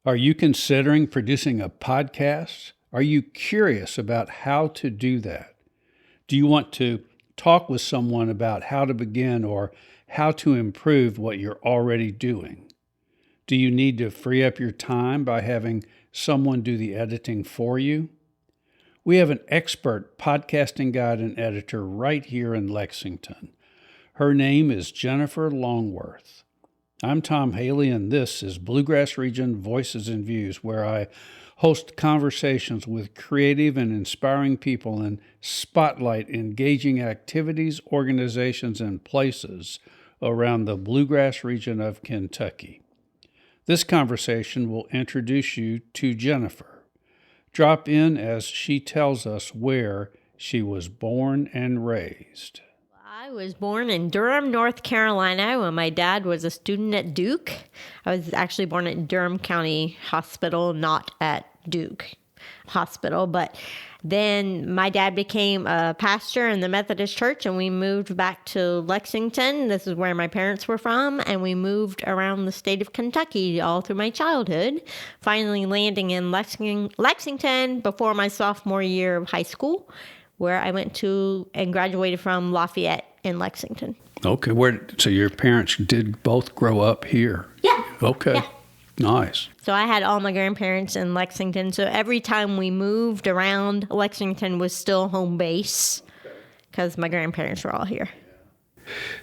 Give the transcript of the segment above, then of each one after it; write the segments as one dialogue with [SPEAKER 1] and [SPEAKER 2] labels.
[SPEAKER 1] Are you considering producing a podcast? Are you curious about how to do that? Do you want to talk with someone about how to begin or how to improve what you're already doing? Do you need to free up your time by having someone do the editing for you? We have an expert podcasting guide and editor right here in Lexington. Her name is Jennifer Longworth. I'm Tom Hailey, and this is Bluegrass Region Voices and Views, where I host conversations with creative and inspiring people and spotlight engaging activities, organizations, and places around the Bluegrass Region of Kentucky. This conversation will introduce you to Jennifer. Drop in as she tells us where she was born and raised.
[SPEAKER 2] I was born in Durham, North Carolina, when my dad was a student at Duke. I was actually born at Durham County Hospital, not at Duke Hospital. But then my dad became a pastor in the Methodist Church, and we moved back to Lexington. This is where my parents were from, and we moved around the state of Kentucky all through my childhood, finally landing in Lexington before my sophomore year of high school, where I went to and graduated from Lafayette in Lexington.
[SPEAKER 1] Okay, so your parents did both grow up here?
[SPEAKER 2] Yeah.
[SPEAKER 1] Okay,
[SPEAKER 2] yeah.
[SPEAKER 1] Nice.
[SPEAKER 2] So I had all my grandparents in Lexington. So every time we moved around, Lexington was still home base because my grandparents were all here.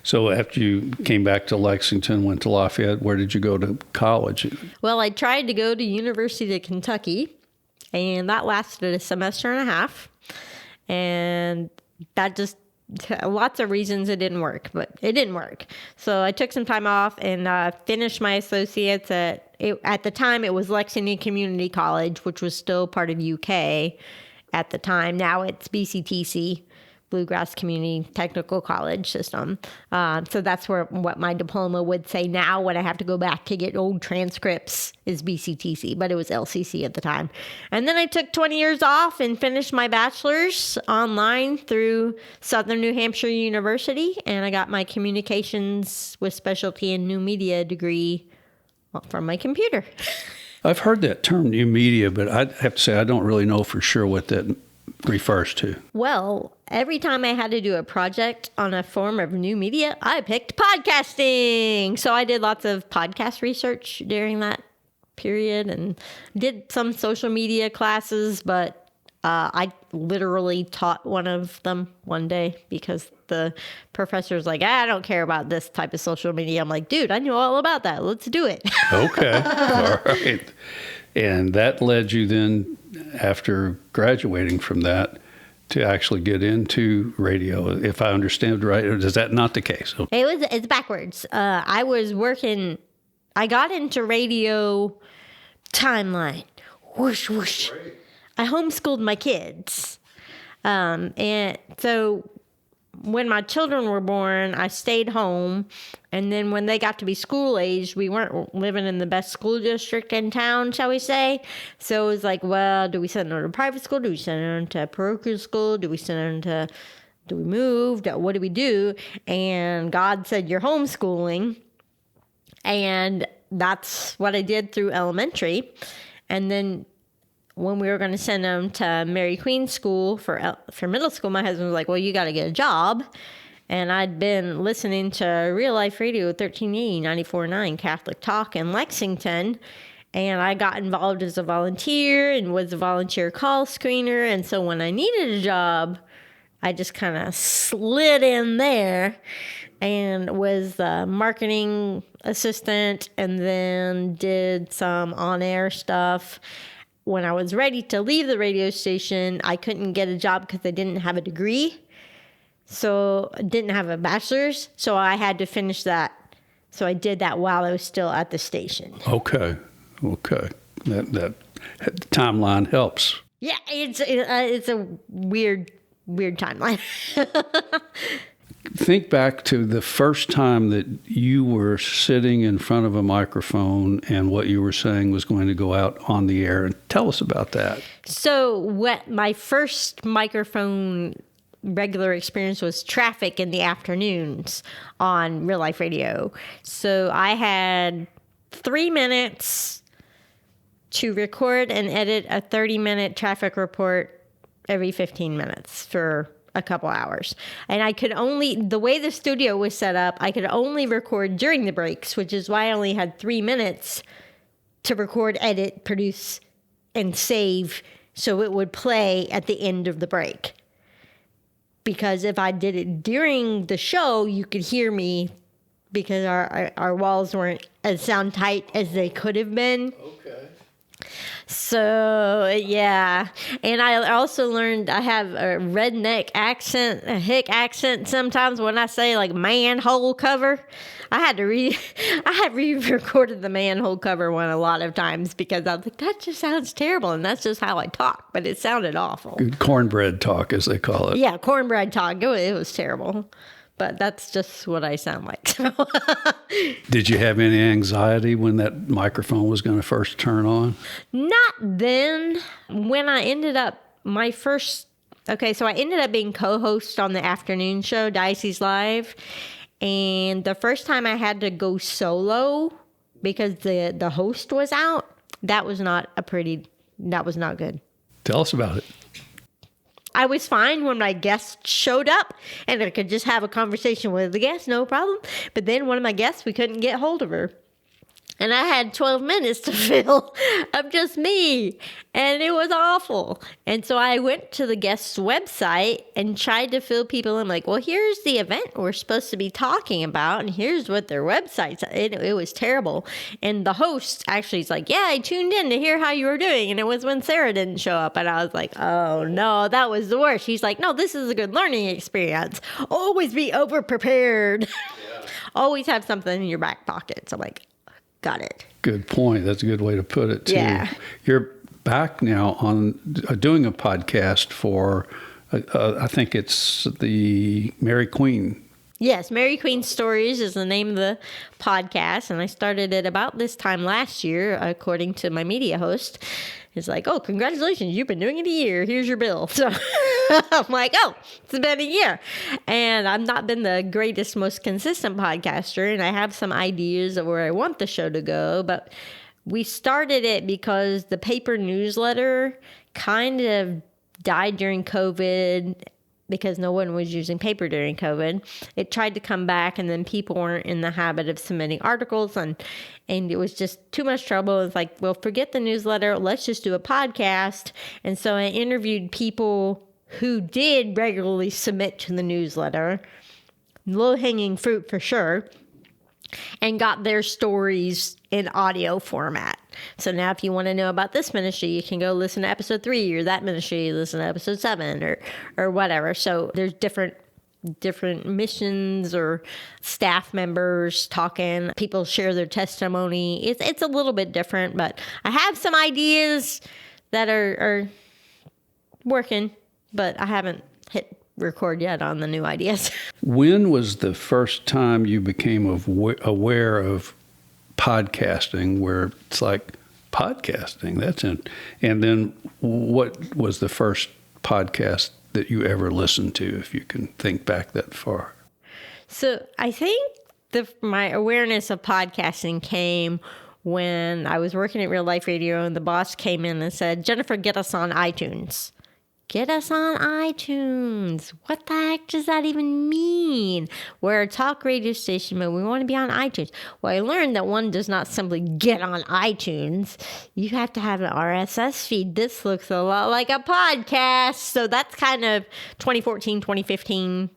[SPEAKER 1] So after you came back to Lexington, went to Lafayette, where did you go to college?
[SPEAKER 2] Well, I tried to go to University of Kentucky, and that lasted a semester and a half. And that just, lots of reasons it didn't work, but it didn't work. So I took some time off and finished my associates at the time it was Lexington Community College, which was still part of UK at the time. Now it's BCTC, Bluegrass Community Technical College System. So that's what my diploma would say now when I have to go back to get old transcripts is BCTC, but it was LCC at the time. And then I took 20 years off and finished my bachelor's online through Southern New Hampshire University, and I got my communications with specialty in new media degree from my computer.
[SPEAKER 1] I've heard that term, new media, but I have to say I don't really know for sure what that refers to.
[SPEAKER 2] Well, every time I had to do a project on a form of new media, I picked podcasting. So I did lots of podcast research during that period and did some social media classes, but I literally taught one of them one day because the professor's like, I don't care about this type of social media. I'm like, dude, I know all about that. Let's do it.
[SPEAKER 1] Okay. All right. And that led you then, after graduating from that, to actually get into radio, if I understand right. Or is that not the case?
[SPEAKER 2] It's backwards. I got into radio timeline. Whoosh, whoosh. Great. I homeschooled my kids. And so when my children were born, I stayed home. And then when they got to be school age, we weren't living in the best school district in town, shall we say. So it was like, well, do we send them to private school? Do we send them to parochial school? Do we move? What do we do? And God said, you're homeschooling. And that's what I did through elementary. And then when we were going to send them to Mary Queen School for middle school, my husband was like, well, you got to get a job. And I'd been listening to Real Life Radio 1380, 94.9 Catholic Talk in Lexington. And I got involved as a volunteer and was a volunteer call screener. And so when I needed a job, I just kind of slid in there and was a marketing assistant and then did some on-air stuff. When I was ready to leave the radio station, I couldn't get a job because I didn't have a degree. So I didn't have a bachelor's. So I had to finish that. So I did that while I was still at the station.
[SPEAKER 1] Okay. That timeline helps.
[SPEAKER 2] Yeah, it's a weird timeline.
[SPEAKER 1] Think back to the first time that you were sitting in front of a microphone and what you were saying was going to go out on the air. And tell us about that.
[SPEAKER 2] So what my first microphone regular experience was traffic in the afternoons on Real Life Radio. So I had 3 minutes to record and edit a 30-minute traffic report every 15 minutes for a couple hours. And I could only, the way the studio was set up, I could only record during the breaks, which is why I only had 3 minutes to record, edit, produce, and save, so it would play at the end of the break. Because if I did it during the show, you could hear me because our walls weren't as sound tight as they could have been.
[SPEAKER 1] Okay.
[SPEAKER 2] So, yeah. And I also learned I have a redneck accent, a hick accent sometimes when I say like manhole cover. I had re-recorded the manhole cover one a lot of times because I was like, that just sounds terrible. And that's just how I talk, but it sounded awful.
[SPEAKER 1] Good cornbread talk, as they call it.
[SPEAKER 2] Yeah, cornbread talk. It was terrible. But that's just what I sound like.
[SPEAKER 1] Did you have any anxiety when that microphone was going to first turn on?
[SPEAKER 2] Not then. When I ended up, so I ended up being co-host on the afternoon show, Diocese Live. And the first time I had to go solo because the host was out, that was not good.
[SPEAKER 1] Tell us about it.
[SPEAKER 2] I was fine when my guest showed up and I could just have a conversation with the guest, no problem. But then one of my guests, we couldn't get hold of her. And I had 12 minutes to fill of just me. And it was awful. And so I went to the guest's website and tried to fill people in like, well, here's the event we're supposed to be talking about. And here's what their website's. It was terrible. And the host actually is like, yeah, I tuned in to hear how you were doing. And it was when Sarah didn't show up. And I was like, oh, no, that was the worst. She's like, no, this is a good learning experience. Always be over-prepared. Yeah. Always have something in your back pocket. So I'm like, got it.
[SPEAKER 1] Good point. That's a good way to put it, too.
[SPEAKER 2] Yeah.
[SPEAKER 1] You're back now on doing a podcast for, I think it's the Mary Queen.
[SPEAKER 2] Yes, Mary Queen Stories is the name of the podcast, and I started it about this time last year, according to my media host. He's like, oh, congratulations, you've been doing it a year. Here's your bill. So I'm like, oh, it's been a year. And I've not been the greatest, most consistent podcaster, and I have some ideas of where I want the show to go, but we started it because the paper newsletter kind of died during COVID because no one was using paper during COVID. It tried to come back, and then people weren't in the habit of submitting articles, and it was just too much trouble. It's like, well, forget the newsletter. Let's just do a podcast. And so I interviewed people who did regularly submit to the newsletter, low-hanging fruit for sure, and got their stories in audio format. So now if you want to know about this ministry, you can go listen to episode 3, or that ministry, listen to episode 7 or whatever. So there's different missions or staff members talking. People share their testimony. It's a little bit different, but I have some ideas that are working, but I haven't hit record yet on the new ideas.
[SPEAKER 1] When was the first time you became aware of podcasting, where it's like, podcasting, that's it. And then what was the first podcast that you ever listened to, if you can think back that far?
[SPEAKER 2] So I think my awareness of podcasting came when I was working at Real Life Radio, and the boss came in and said, Jennifer, get us on iTunes. Get us on iTunes. What the heck does that even mean? We're a talk radio station, but we want to be on iTunes. Well, I learned that one does not simply get on iTunes. You have to have an RSS feed. This looks a lot like a podcast. So that's kind of 2014, 2015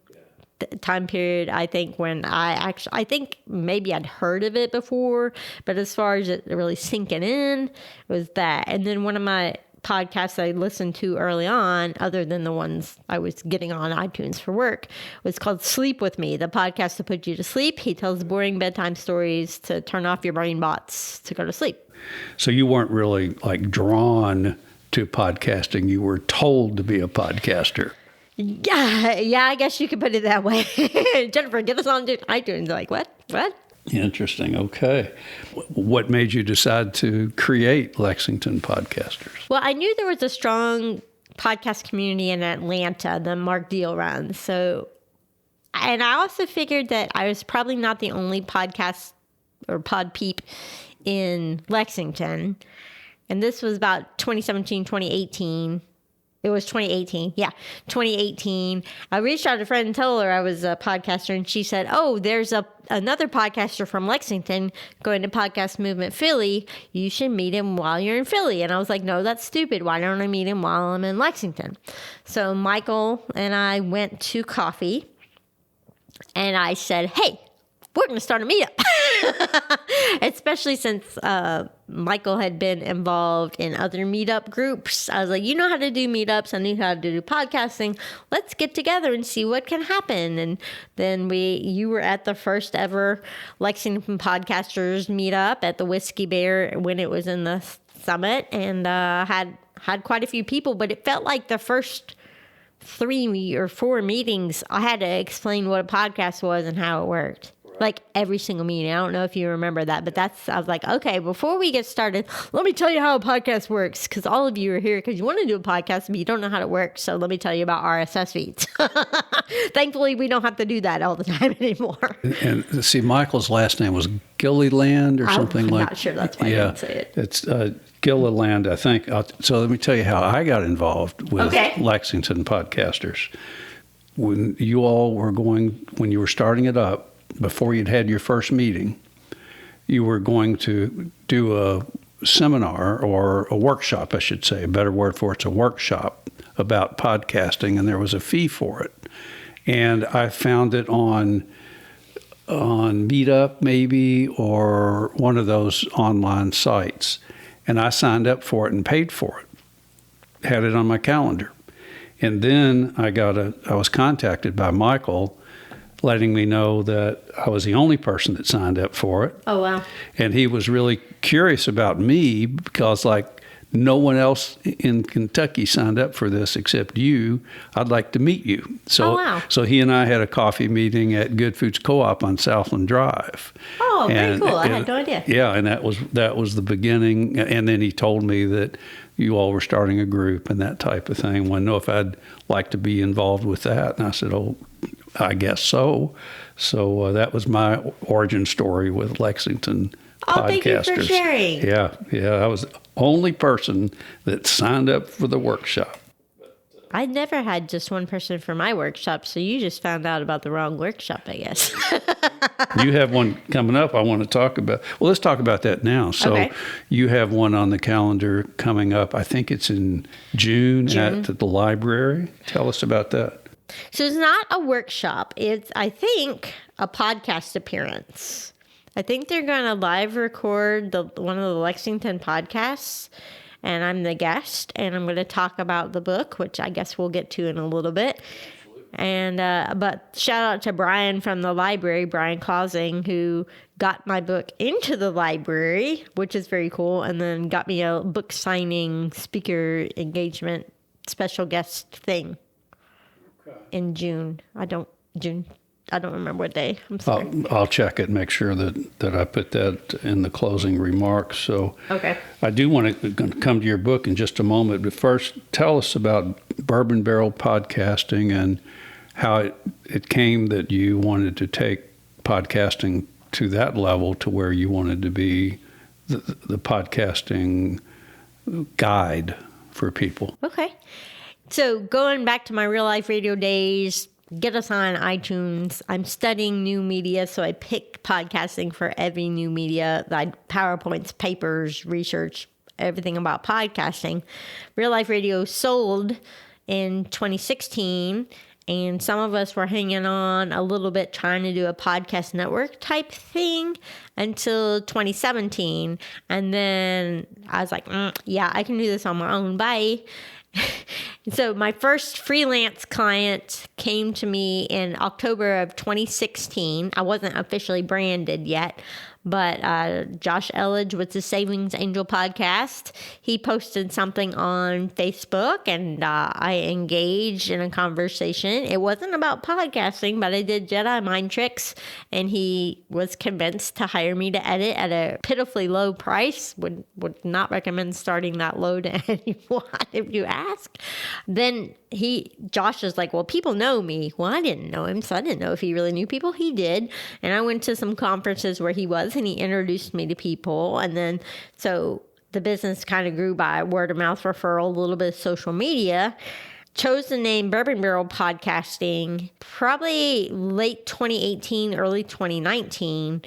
[SPEAKER 2] time period, I think, when I think maybe I'd heard of it before, but as far as it really sinking in, was that. And then one of my podcasts I listened to early on, other than the ones I was getting on iTunes for work, was called Sleep With Me, the podcast to put you to sleep. He tells boring bedtime stories to turn off your brain bots to go to sleep.
[SPEAKER 1] So you weren't really like drawn to podcasting. You were told to be a podcaster.
[SPEAKER 2] Yeah, I guess you could put it that way. Jennifer, get us on iTunes. Like, what?
[SPEAKER 1] Interesting. Okay. What made you decide to create Lexington Podcasters?
[SPEAKER 2] Well, I knew there was a strong podcast community in Atlanta that Mark Deal runs. So, and I also figured that I was probably not the only podcast or pod peep in Lexington. And this was about 2017, 2018. It was 2018. Yeah, 2018. I reached out to a friend and told her I was a podcaster, and she said, "Oh, there's another podcaster from Lexington going to Podcast Movement Philly. You should meet him while you're in Philly." And I was like, "No, that's stupid. Why don't I meet him while I'm in Lexington?" So Michael and I went to coffee, and I said, "Hey, we're going to start a meetup." Especially since Michael had been involved in other meetup groups. I was like, you know how to do meetups. I knew how to do podcasting. Let's get together and see what can happen. And then you were at the first ever Lexington Podcasters meetup at the Whiskey Bear when it was in the summit, and had quite a few people, but it felt like the first 3 or 4 meetings, I had to explain what a podcast was and how it worked. Like every single meeting. I don't know if you remember that, but I was like, okay, before we get started, let me tell you how a podcast works. Because all of you are here because you want to do a podcast, but you don't know how it works. So let me tell you about RSS feeds. Thankfully, we don't have to do that all the time anymore.
[SPEAKER 1] And see, Michael's last name was Gilliland or something
[SPEAKER 2] I'm
[SPEAKER 1] like that.
[SPEAKER 2] not sure that's why I didn't say it.
[SPEAKER 1] It's Gilliland, I think. So let me tell you how I got involved with Lexington Podcasters. When you were starting it up, before you'd had your first meeting, you were going to do a seminar or a workshop, I should say. A better word for it's a workshop about podcasting, and there was a fee for it. And I found it on Meetup maybe, or one of those online sites. And I signed up for it and paid for it. Had it on my calendar. And then I was contacted by Michael letting me know that I was the only person that signed up for it.
[SPEAKER 2] Oh, wow.
[SPEAKER 1] And he was really curious about me because, like, no one else in Kentucky signed up for this except you. I'd like to meet you. So, So he and I had a coffee meeting at Good Foods Co-op on Southland Drive.
[SPEAKER 2] Oh, very cool. I had no idea.
[SPEAKER 1] Yeah, and that was the beginning. And then he told me that you all were starting a group and that type of thing. Wanted to know if I'd like to be involved with that. And I said, oh, I guess so. So that was my origin story with Lexington Podcasters.
[SPEAKER 2] Thank you for sharing.
[SPEAKER 1] Yeah. I was the only person that signed up for the workshop.
[SPEAKER 2] I never had just one person for my workshop, so you just found out about the wrong workshop, I guess.
[SPEAKER 1] You have one coming up I want to talk about. Well, let's talk about that now. So You have one on the calendar coming up. I think it's in June. At the library. Tell us about that.
[SPEAKER 2] So it's not a workshop. It's, I think, a podcast appearance. I think they're going to live record one of the Lexington podcasts, and I'm the guest, and I'm going to talk about the book, which I guess we'll get to in a little bit. And but shout out to Brian from the library, Brian Clausing, who got my book into the library, which is very cool, and then got me a book signing, speaker engagement, special guest thing. In June. I don't remember what day. I'm sorry.
[SPEAKER 1] I'll check it and make sure that I put that in the closing remarks. So I do want to come to your book in just a moment, but first tell us about Bourbon Barrel podcasting and how it came that you wanted to take podcasting to that level to where you wanted to be the podcasting guide for people.
[SPEAKER 2] Okay. So going back to my real life radio days, get us on iTunes. I'm studying new media, so I pick podcasting for every new media, like PowerPoints, papers, research, everything about podcasting. Real life radio sold in 2016, and some of us were hanging on a little bit trying to do a podcast network type thing until 2017. And then I was like, yeah, I can do this on my own. Bye. So my first freelance client came to me in October of 2016. I wasn't officially branded yet, but Josh Elledge with the Savings Angel podcast, he posted something on Facebook, and I engaged in a conversation. It wasn't about podcasting, but I did Jedi mind tricks, and he was convinced to hire me to edit at a pitifully low price. Would not recommend starting that low to anyone if you ask. Then Josh was like, well, people know me. Well, I didn't know him, so I didn't know if he really knew people. He did. And I went to some conferences where he was, and he introduced me to people. And then, so the business kind of grew by word of mouth referral, a little bit of social media. Chose the name Bourbon Barrel Podcasting probably late 2018, early 2019,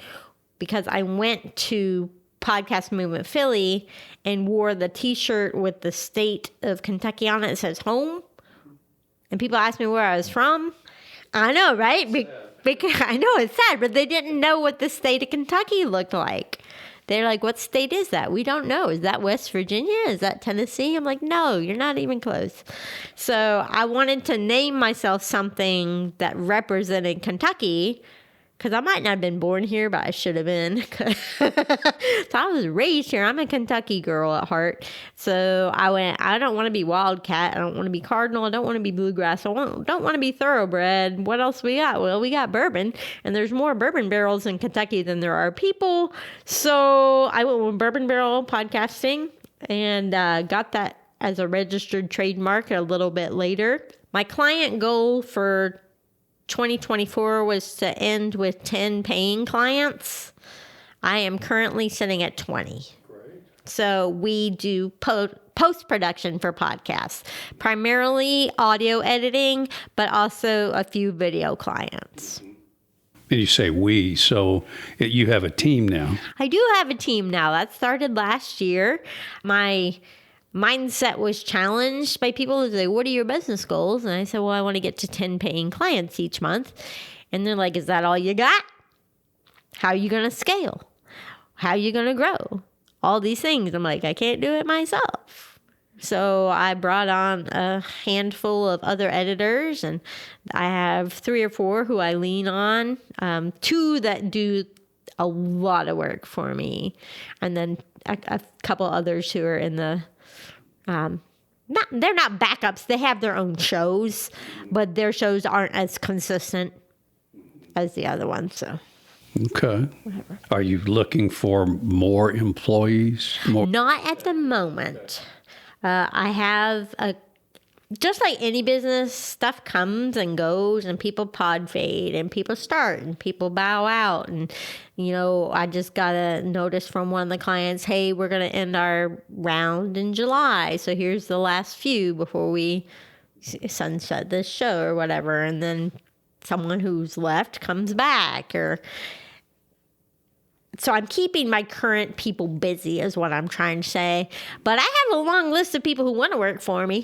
[SPEAKER 2] because I went to Podcast Movement Philly and wore the t-shirt with the state of Kentucky on it. It says home. And people asked me where I was from. I know, right? Because I know it's sad, but they didn't know what the state of Kentucky looked like. They're like, what state is that? We don't know. Is that West Virginia? Is that Tennessee? I'm like, no, you're not even close. So I wanted to name myself something that represented Kentucky, because I might not have been born here, but I should have been. So I was raised here. I'm a Kentucky girl at heart. So I went, I don't want to be Wildcat. I don't want to be Cardinal. I don't want to be Bluegrass. I don't want to be Thoroughbred. What else we got? Well, we got bourbon. And there's more bourbon barrels in Kentucky than there are people. So I went with Bourbon Barrel Podcasting and got that as a registered trademark a little bit later. My client goal for 2024 was to end with 10 paying clients. I am currently sitting at 20.
[SPEAKER 1] Great.
[SPEAKER 2] So we do post-production for podcasts, primarily audio editing, but also a few video clients.
[SPEAKER 1] And you say we, so you have a team now.
[SPEAKER 2] I do have a team now. That started last year. My mindset was challenged by people who say, what are your business goals? And I said, well, I want to get to 10 paying clients each month. And they're like, is that all you got? How are you going to scale? How are you going to grow? All these things. I'm like, I can't do it myself. So I brought on a handful of other editors, and I have 3 or 4 who I lean on, 2 that do a lot of work for me, and then a couple others who are in the they're not backups. They have their own shows, but their shows aren't as consistent as the other ones. So,
[SPEAKER 1] okay.
[SPEAKER 2] Whatever.
[SPEAKER 1] Are you looking for more employees?
[SPEAKER 2] Not at the moment. I have just like any business, stuff comes and goes, and people pod fade, and people start, and people bow out. And, I just got a notice from one of the clients, hey, we're going to end our round in July. So here's the last few before we sunset this show or whatever. And then someone who's left comes back. So I'm keeping my current people busy is what I'm trying to say. But I have a long list of people who want to work for me.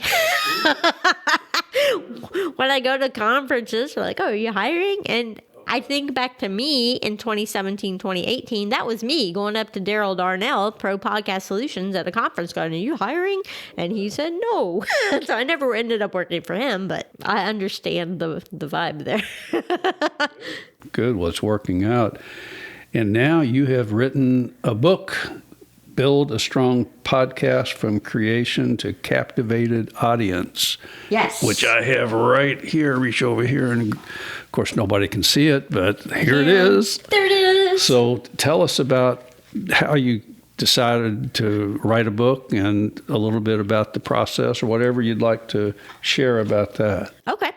[SPEAKER 2] When I go to conferences, they're like, oh, are you hiring? And I think back to me in 2017, 2018. That was me going up to Daryl Darnell, Pro Podcast Solutions, at a conference going, are you hiring? And he said no. So I never ended up working for him, but I understand the vibe there.
[SPEAKER 1] Good. Well, it's working out. And now you have written a book, Build a Strong Podcast from Creation to Captivated Audience.
[SPEAKER 2] Yes.
[SPEAKER 1] Which I have right here. Reach over here. And, of course, nobody can see it, but here it is.
[SPEAKER 2] There it is.
[SPEAKER 1] So tell us about how you decided to write a book and a little bit about the process or whatever you'd like to share about that.
[SPEAKER 2] Okay.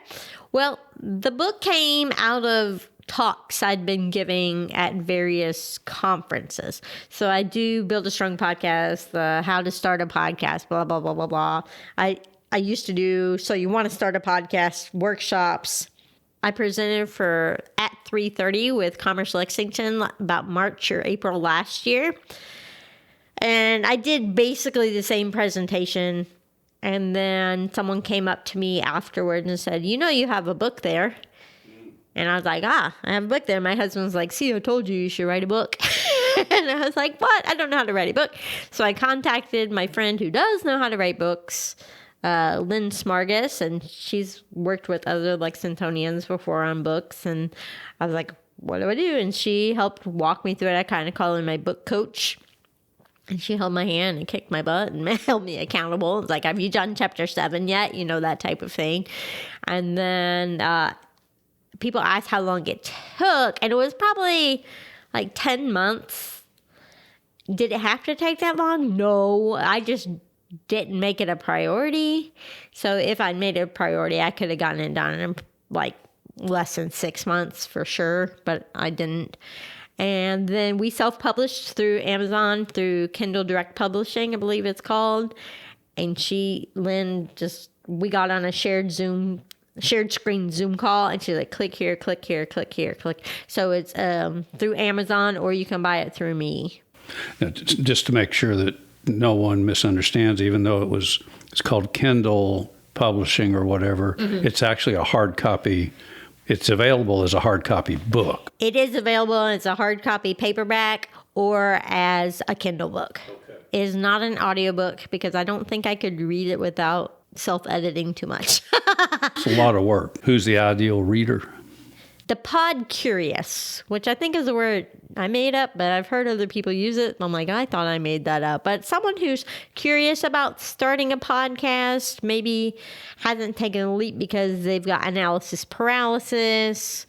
[SPEAKER 2] Well, the book came out of talks I'd been giving at various conferences. So I do Build a Strong Podcast, the How to Start a Podcast, blah, blah, blah, blah, blah. I used to do So You Want to Start a Podcast workshops. I presented at 3:30 with Commerce Lexington about March or April last year. And I did basically the same presentation. And then someone came up to me afterwards and said, you have a book there. And I was like, I have a book there. My husband was like, see, I told you should write a book. And I was like, what? I don't know how to write a book. So I contacted my friend who does know how to write books, Lynn Smargus, and she's worked with other Lexingtonians before on books. And I was like, what do I do? And she helped walk me through it. I kind of call her my book coach. And she held my hand and kicked my butt and held me accountable. It's like, have you done chapter 7 yet? That type of thing. And then people asked how long it took, and it was probably 10 months. Did it have to take that long? No, I just didn't make it a priority. So if I'd made it a priority, I could have gotten it done in less than 6 months for sure, but I didn't. And then we self-published through Amazon, through Kindle Direct Publishing, I believe it's called. And we got on a shared screen Zoom call, and she's like, click here, click here, click here, click. So it's through Amazon, or you can buy it through me.
[SPEAKER 1] Now, just to make sure that no one misunderstands, even though it's called Kindle Publishing or whatever, it's actually a hard copy. It's available as a hard copy book.
[SPEAKER 2] It is available as a hard copy paperback or as a Kindle book. Okay. It is not an audiobook because I don't think I could read it without self-editing too much.
[SPEAKER 1] It's a lot of work. Who's the ideal reader?
[SPEAKER 2] The pod curious, which I think is a word I made up, but I've heard other people use it. I'm like, I thought I made that up. But someone who's curious about starting a podcast, maybe hasn't taken a leap because they've got analysis paralysis,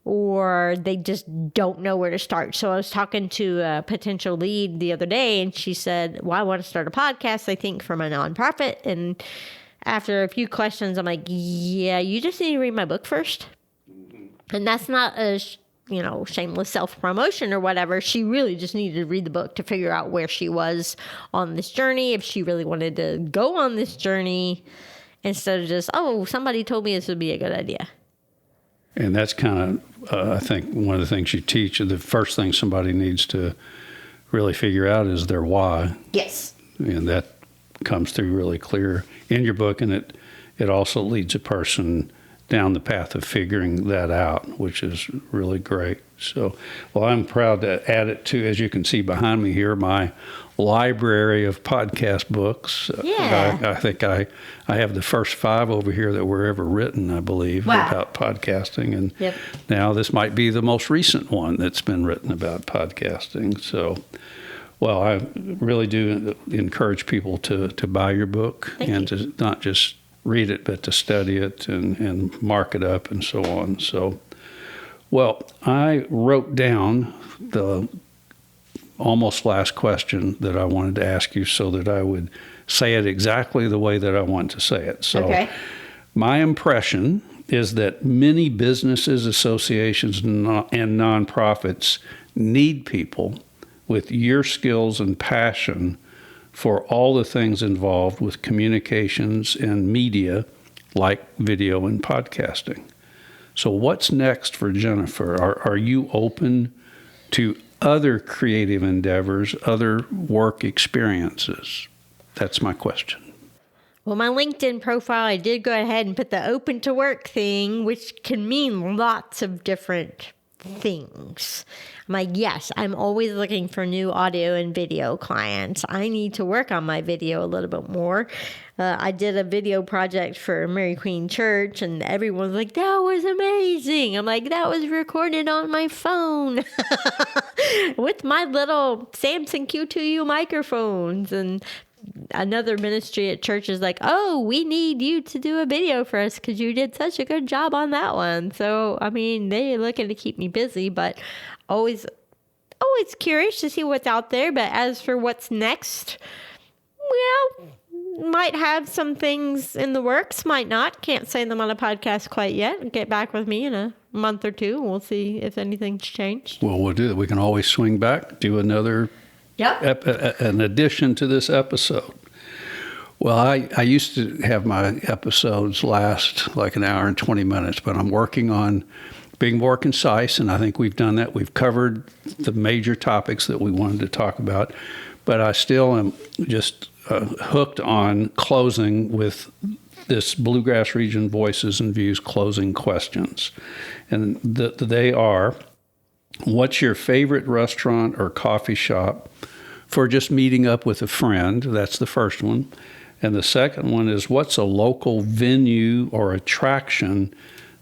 [SPEAKER 2] or they just don't know where to start. So I was talking to a potential lead the other day, and she said, well, I want to start a podcast, I think, for my nonprofit. And after a few questions, I'm like, yeah, you just need to read my book first. And that's not a, shameless self-promotion or whatever. She really just needed to read the book to figure out where she was on this journey, if she really wanted to go on this journey, instead of just, somebody told me this would be a good idea.
[SPEAKER 1] And that's kind of, I think, one of the things you teach. The first thing somebody needs to really figure out is their why.
[SPEAKER 2] Yes.
[SPEAKER 1] And that comes through really clear in your book, and it also leads a person down the path of figuring that out, which is really great. So, well, I'm proud to add it to, as you can see behind me here, my library of podcast books.
[SPEAKER 2] Yeah.
[SPEAKER 1] I think I have the first 5 over here that were ever written, I believe, about podcasting. And now this might be the most recent one that's been written about podcasting. So, well, I really do encourage people to buy your book. Thank you. To not just read it, but to study it and mark it up and so on. So, well, I wrote down the almost last question that I wanted to ask you so that I would say it exactly the way that I want to say it. So my impression is that many businesses, associations, and nonprofits need people with your skills and passion for all the things involved with communications and media like video and podcasting. So what's next for Jennifer? Are you open to other creative endeavors, other work experiences? That's my question.
[SPEAKER 2] Well, my LinkedIn profile, I did go ahead and put the open to work thing, which can mean lots of different things. I'm like, yes, I'm always looking for new audio and video clients. I need to work on my video a little bit more. I did a video project for Mary Queen Church, and everyone's like, that was amazing. I'm like, that was recorded on my phone with my little Samson Q2U microphones. And another ministry at church is like, oh, we need you to do a video for us because you did such a good job on that one. So, I mean, they're looking to keep me busy, but always curious to see what's out there. But as for what's next, well, might have some things in the works, might not. Can't say them on a podcast quite yet. Get back with me in a month or two. We'll see if anything's changed.
[SPEAKER 1] Well, we'll do that. We can always swing back, do another an addition to this episode. Well, I used to have my episodes last like an hour and 20 minutes, but I'm working on being more concise, and I think we've done that. We've covered the major topics that we wanted to talk about, but I still am just hooked on closing with this Bluegrass Region Voices and Views closing questions. And they are, what's your favorite restaurant or coffee shop for just meeting up with a friend? That's the first one. And the second one is, what's a local venue or attraction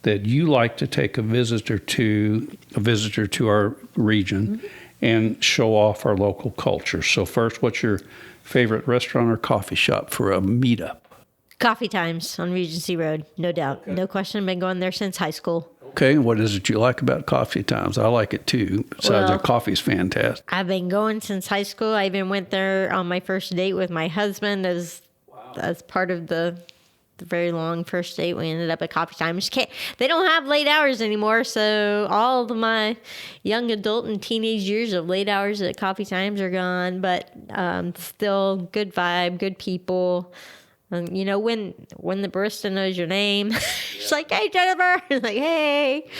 [SPEAKER 1] that you like to take a visitor to our region and show off our local culture? So first, what's your favorite restaurant or coffee shop for a meetup?
[SPEAKER 2] Coffee Times on Regency Road, no doubt. Okay. No question. Been going there since high school.
[SPEAKER 1] Okay, and what is it you like about Coffee Times? I like it too. Besides, their coffee's fantastic.
[SPEAKER 2] I've been going since high school. I even went there on my first date with my husband as part of the the very long first date. We ended up at Coffee Time. They don't have late hours anymore, so all of my young adult and teenage years of late hours at Coffee Times are gone. But still, good vibe, good people. You know, when the barista knows your name, she's like, "Hey, Jennifer," it's like, "Hey."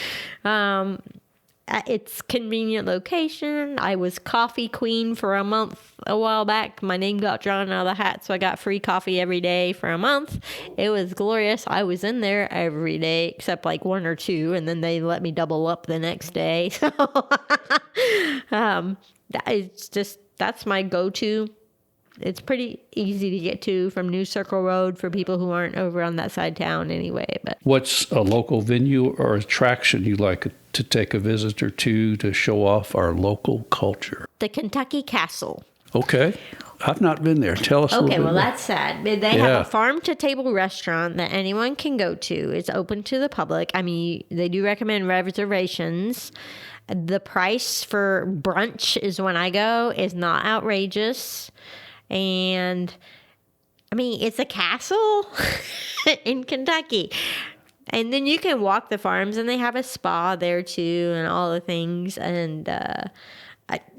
[SPEAKER 2] It's convenient location. I was coffee queen for a month a while back. My name got drawn out of the hat, so I got free coffee every day for a month. It was glorious. I was in there every day except like 1 or 2, and then they let me double up the next day. So that's my go-to. It's pretty easy to get to from New Circle Road for people who aren't over on that side of town anyway. But
[SPEAKER 1] what's a local venue or attraction you like to take a visitor to show off our local culture?
[SPEAKER 2] The Kentucky Castle.
[SPEAKER 1] Okay. I've not been there. Tell us a little bit.
[SPEAKER 2] Okay, well, that's sad. They have a farm-to-table restaurant that anyone can go to. It's open to the public. I mean, they do recommend reservations. The price for brunch is when I go is not outrageous. And, I mean, it's a castle in Kentucky. And then you can walk the farms, and they have a spa there, too, and all the things. And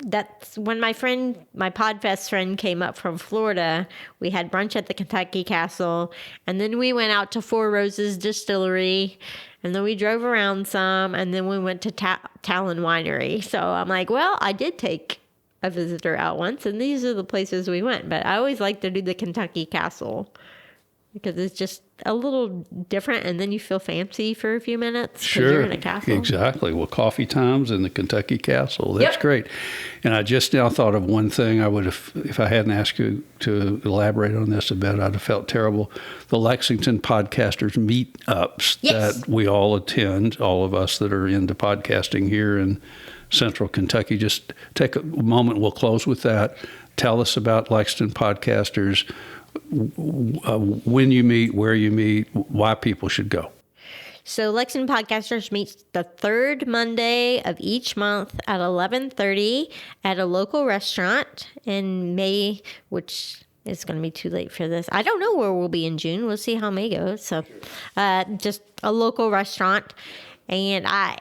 [SPEAKER 2] that's when my PodFest friend came up from Florida. We had brunch at the Kentucky Castle. And then we went out to Four Roses Distillery. And then we drove around some. And then we went to Talon Winery. So I'm like, well, I did take a visitor out once, and these are the places we went. But I always like to do the Kentucky Castle because it's just a little different, and then you feel fancy for a few minutes.
[SPEAKER 1] Sure,
[SPEAKER 2] you're in a castle.
[SPEAKER 1] Exactly. Well, Coffee Times and the Kentucky Castle. That's great. And I just now thought of one thing I would have, if I hadn't asked you to elaborate on this a bit, I'd have felt terrible. The Lexington Podcasters Meetups that we all attend, all of us that are into podcasting here in Central Kentucky. Just take a moment. We'll close with that. Tell us about Lexington Podcasters, when you meet, where you meet, why people should go.
[SPEAKER 2] So Lexington Podcasters meets the third Monday of each month at 11:30 at a local restaurant in May, which is going to be too late for this. I don't know where we'll be in June. We'll see how May goes. So just a local restaurant. And I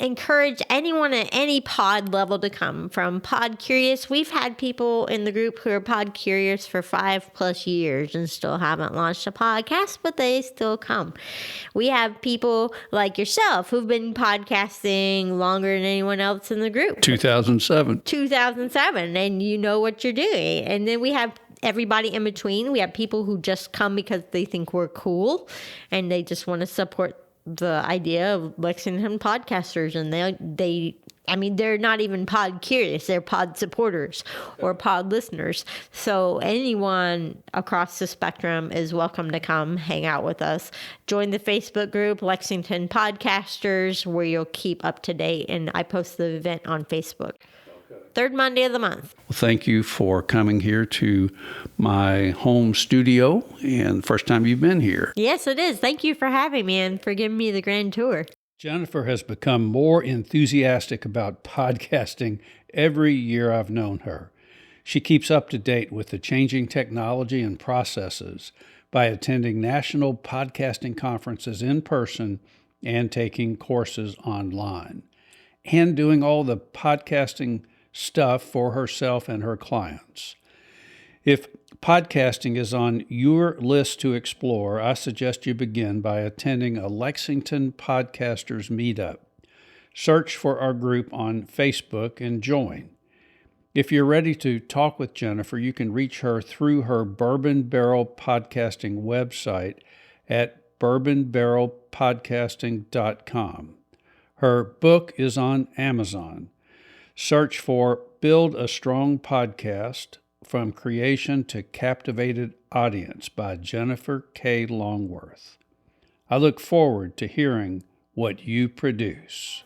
[SPEAKER 2] encourage anyone at any pod level to come. From Pod Curious, we've had people in the group who are Pod Curious for 5+ years and still haven't launched a podcast, but they still come. We have people like yourself who've been podcasting longer than anyone else in the group. 2007, and you know what you're doing. And then we have everybody in between. We have people who just come because they think we're cool and they just want to support the idea of Lexington Podcasters, and they're not even pod curious, they're pod supporters or pod listeners. So anyone across the spectrum is welcome to come hang out with us. Join the Facebook group Lexington Podcasters, where you'll keep up to date, and I post the event on Facebook. Third Monday of the month.
[SPEAKER 1] Well, thank you for coming here to my home studio, and first time you've been here.
[SPEAKER 2] Yes, it is. Thank you for having me and for giving me the grand tour.
[SPEAKER 1] Jennifer has become more enthusiastic about podcasting every year I've known her. She keeps up to date with the changing technology and processes by attending national podcasting conferences in person and taking courses online, and doing all the podcasting stuff for herself and her clients. If podcasting is on your list to explore, I suggest you begin by attending a Lexington Podcasters Meetup. Search for our group on Facebook and join. If you're ready to talk with Jennifer, you can reach her through her Bourbon Barrel Podcasting website at bourbonbarrelpodcasting.com. Her book is on Amazon. Search for Build a Strong Podcast: From Creation to Captivated Audience by Jennifer K. Longworth. I look forward to hearing what you produce.